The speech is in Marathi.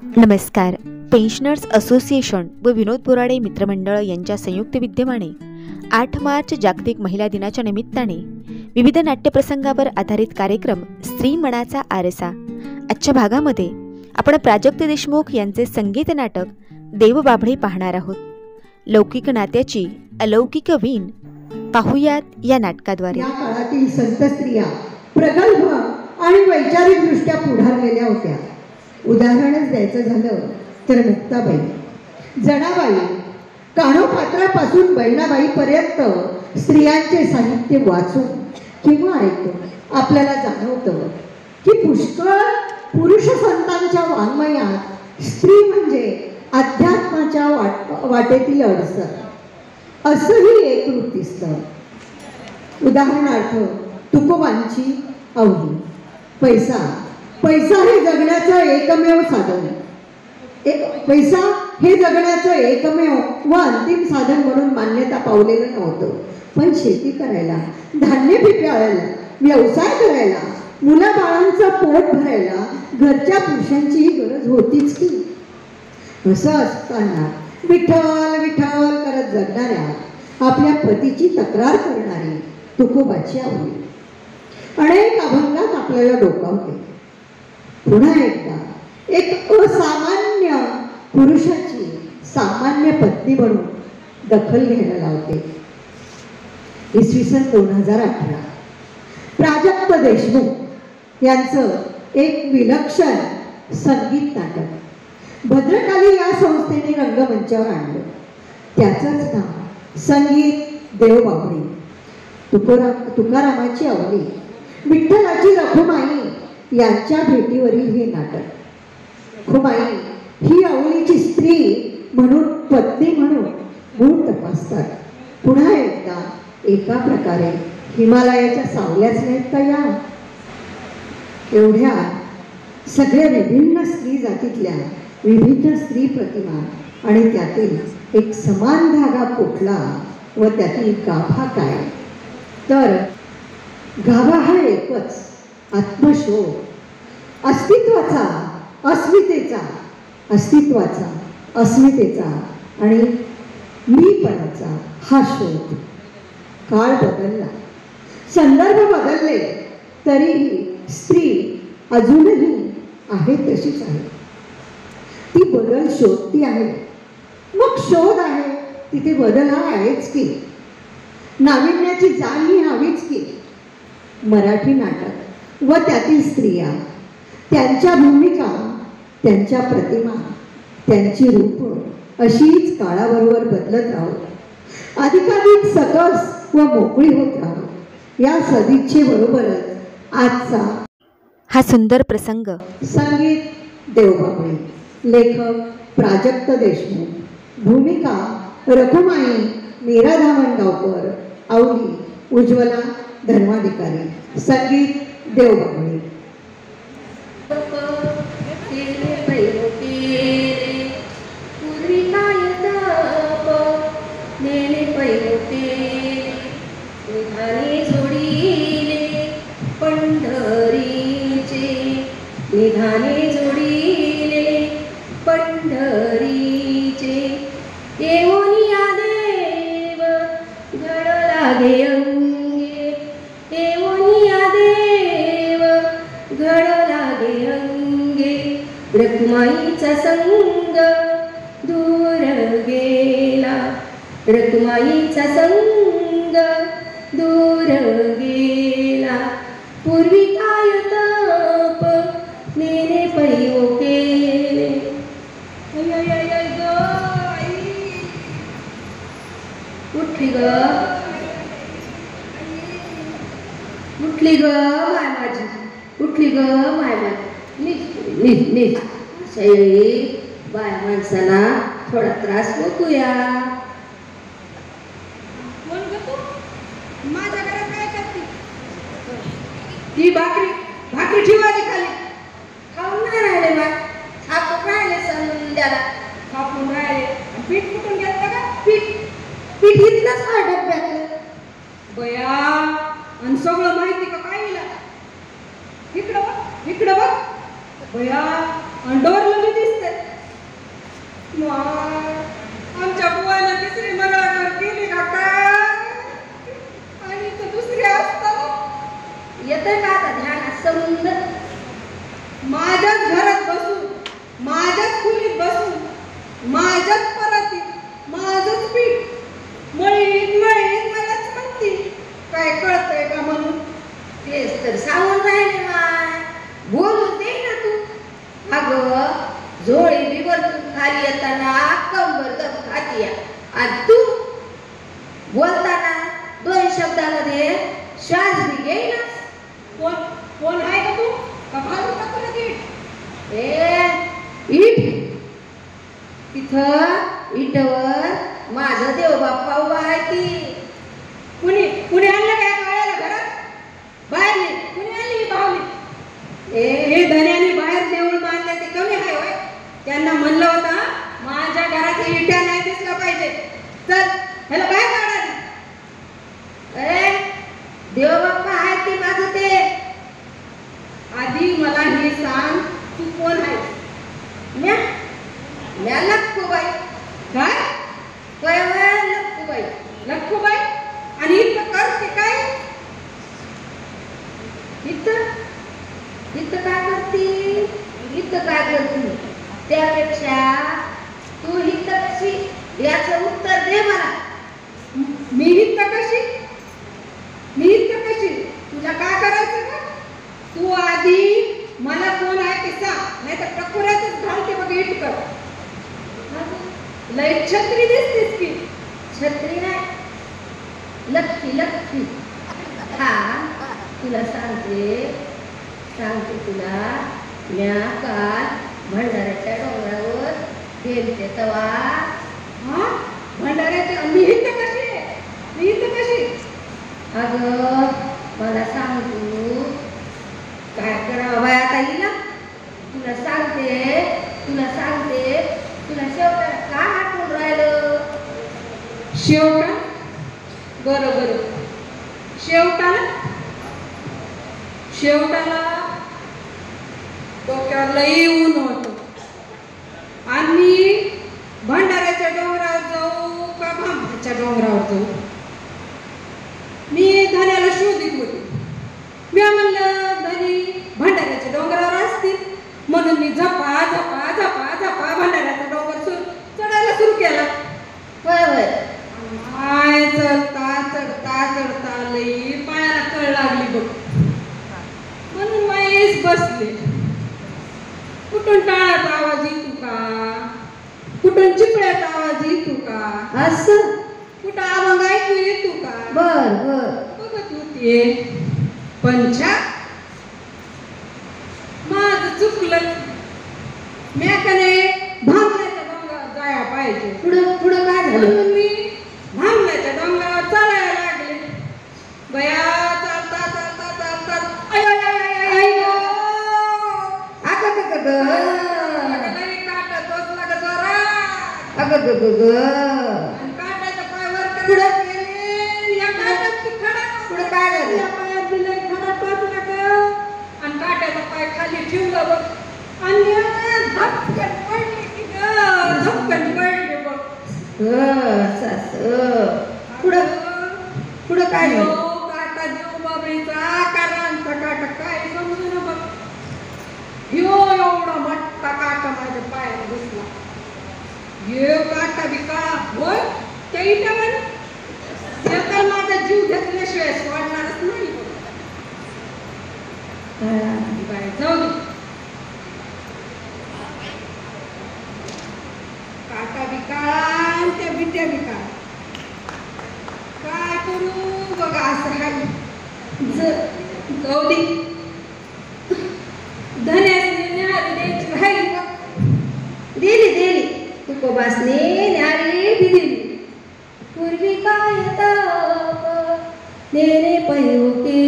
नमस्कार. पेन्शनर्स असोसिएशन व विनोद बोराडे मित्रमंडळ यांच्या संयुक्त विद्यमाने 8 मार्च जागतिक महिला दिनाच्या निमित्ताने विविध नाट्यप्रसंगावर आधारित कार्यक्रम स्त्री मनाचा आरसा. आजच्या भागामध्ये आपण प्राजक्त देशमुख यांचे संगीत नाटक देवबाभळी पाहणार आहोत. लौकिक नात्याची अलौकिक वीण पाहुयात या नाटकाद्वारे. या काळातील संत स्त्रिया प्रगल्भ आणि वैचारिकदृष्ट्या पुढारलेल्या होत्या. उदाहरणच द्यायचं झालं तर मुक्ताबाई, जनाबाई, कान्होपात्रापासून बहिणाबाईपर्यंत स्त्रियांचे साहित्य वाचून किंवा ऐकून आपल्याला जाणवतं की पुष्कळ पुरुष संतांच्या वाङ्मयात स्त्री म्हणजे अध्यात्माच्या वाटेतील अडसर असंही एकरूप दिसतं. उदाहरणार्थ तुकोबांची अवनी. पैसा हे जगण्याचं एकमेव साधन, पैसा हे जगण्याचं एकमेव व अंतिम साधन म्हणून मान्यता पावलेलं नव्हतं. पण शेती करायला, धान्य पिकाळायला, व्यवसाय करायला, मुलाबाळांचं पोट भरायला घरच्या पुरुषांचीही गरज होतीच की. असं असताना विठ्ठल विठ्ठल करत जगणाऱ्या आपल्या पतीची तक्रार करणारी तुकोबाची आवडी अनेक अभंगात आपल्याला डोकावते. पुन्हा एकदा एक असामान्य पुरुषाची सामान्य पत्नी म्हणून दखल घ्यायला लावते. इसवी सन 2018 प्राजक्त देशमुख यांचं एक विलक्षण संगीत नाटक भद्रकाली या संस्थेने रंगमंचावर आणलं. त्याचंच नाव संगीत देवबाभळी. तुकारामाची अवनी, विठ्ठलाची रखुमाई यांच्या भेटीवरील हे नाटक. रखुमाई ही अवनीची स्त्री म्हणून, पत्नी म्हणून गुण तपासतात. पुन्हा एकदा एका प्रकारे हिमालयाच्या सावल्याच नाहीत का या? एवढ्या सगळ्या विभिन्न स्त्री जातीतल्या विभिन्न स्त्री प्रतिमा आणि त्यातील एक समान धागा कुठला व त्यातील गाभा काय? तर गाभा हा एकच, आत्मशोध, अस्मितेचा आणि मीपणाचा हा शोध. काळ बदलला, संदर्भ बदलले, तरीही स्त्री अजूनही आहे तशीच आहे. ती बदल शोधती आहे. मग शोध आहे तिथे बदल हा आहेच की. नाविन्याची जाण ही हवीच की. मराठी नाटक व त्यातील स्त्रिया, त्यांच्या भूमिका, त्यांच्या प्रतिमा, त्यांची रूप अशीच काळाबरोबर बदलत राहूत, अधिकाधिक सकस व मोकळी होत राहू या सदिच्छेबरोबरच आजचा हा सुंदर प्रसंग. संगीत देवबाभळी. लेखक प्राजक्त देशमुख. भूमिका रखुमाई मीरा धामणगावकर. अवनी उज्ज्वला धर्माधिकारी. संगीत देवबाभळी. निधाने जोडीले पंढरीचे, येवोनिया देव घड लागे अंगे, येवोनिया देव घड लागे अंगे. रखुमाईचा संग दूर गेला, रखुमाईचा संग दूर गेला. पूर्वी काय तप नेने पैओ केले. उठली ग माय माझी, उठली ग माय माझी. नीट शैली बाय माणसाला थोडा त्रास बघूया. माझ्या घरात काय करते? ती भाकरी ठेवायची खाली. खाऊन नाही राहिले बा, थापून राहिले संध्याला. कापून राहिले. पीठ कुठून घेतलं का? पीठ इथलंच हा डब्यातलं. बया, आणि सगळं माहिती का काय हिला? इकडं बघ. बया, आणि डोरलं मी दिसते. माय, आमच्या बुवानं तिसरी मंगळागौर केली का काय? आणि इथं दुसरी असतं. येतंय का आता ध्यानात समज? माझ्याच घरात बसून, माझ्याच खोलीत बसून, माझ्याच परातीत, माझंच पीठ मळीत मलाच म्हणती. काय कळतंय का म्हणून? तेच तर सांगून राहिले माय. बोलून दे ना तू. अगं झोळी बिवरतून खाली येताना कंबर दम खाती आणि तू बोलताना 2 शब्दामध्ये श्वास बी घेईनच. कोण कोण आहे का तू? का घालू का तुला गीट? इट तिथं इटवर माझं देवबाप्पा उभा आहे की. कुणी कुणी आणलं काय कळायला घरात? बाहेर नाही. कुणी आणली ही पाहुणी? हे धन्याने बाहेर देऊळ बांधले ते कमी आहे होय? त्यांना म्हणलं होतं माझ्या घरात हे इट्या नाही दिसला पाहिजे. चल ह्याला बाहेर काढा. अरे देवबाप्पा आहे की माझं ते. आधी मला हे सांग, तू कोण आहेस? म्या लक्कूबाई. काय? लक्कूबाई. लक्ष्मीबाई? आणि इथं करते काय? इथं काय करती? इथं काय करती? त्यापेक्षा तू इथं कशी याचं उत्तर दे मला. मी इथं कशी? मी इथं कशी? तुला काय करायचं का? तू आधी मला कोण आहे ते सांग, नाही तर टकुऱ्यातच घालते बघ इटकर. लय छत्री दिसतेस की. छत्री नाही, लक्की. हा तुला सांगते तुला. म्या काल भंडाऱ्याच्या डोंगरावर गेलते तवा. हा भंडाऱ्याचे. मी इथं कशी आहे? मी इथं कशी? अगं मला सांग तू काय करावं बाय आता हिला. तुला सांगते तुला शेवटाला का आठवून राहिलं? शेवटा? बरं शेवटाला डोक्यावर लई ऊन होतं आणि भंडाऱ्याच्या डोंगरावर जाऊ का भांबऱ्याच्या डोंगरावर जाऊ? मी धन्याला शोधित होते. मी म्हणलं धनी भंडाऱ्याच्या डोंगरावर असतील म्हणून मी झपा भंडाऱ्याचा डोंगर चढायला सुरू केला. होय माय चढता लई पायाला कळ लागली बघ. म्हणून मायेच बसले. कुठून टाळाचा आवाज येतो का? कुठून चिपळ्याचा आवाज येतो का? असं कुठं आवाज ऐकू येतो का? बर बघत होते. पंचा माझं चुकलं. म्याकने भांगल्याच्या डोंगरावर जाया पाहिजे. पुढं काय झालं? म्हणून मी भांगल्याच्या डोंगरावर चालायला लागले. बया चालता अयो लई काटा टोचला का जोरात. आणि काटाच्या पायावर पुढं? गेले. या काट्यात ती खडा पुढं काय झालं? या पायात बी लई खडा टोचला का. आणि काट्याचा पाय खाली ठेवला बघ. आणि धपकन पडले की ग. धपकन पडले बघ. पुढं काय झालं? काटा देव बाबळीचा कानांचा काटा काय समजू ना बघ. एवढा मोठा काटा माझ्या पायात बसला. ये काटा बी काळा होय त्या इटावर. ते तर माझा जीव घेतल्याशिवाय सोडणारच नाही. बाय जाऊ दे. काटा बी काळा आणि त्या बिट्या बी काळा. काय करू बघा असं हाय. जाऊ दे. धन्यासने न्याहारी द्यायची राहिली बघ. दिली तुकोबासने न्यारी दिली. पूर्वी काय ताप नेने पयो के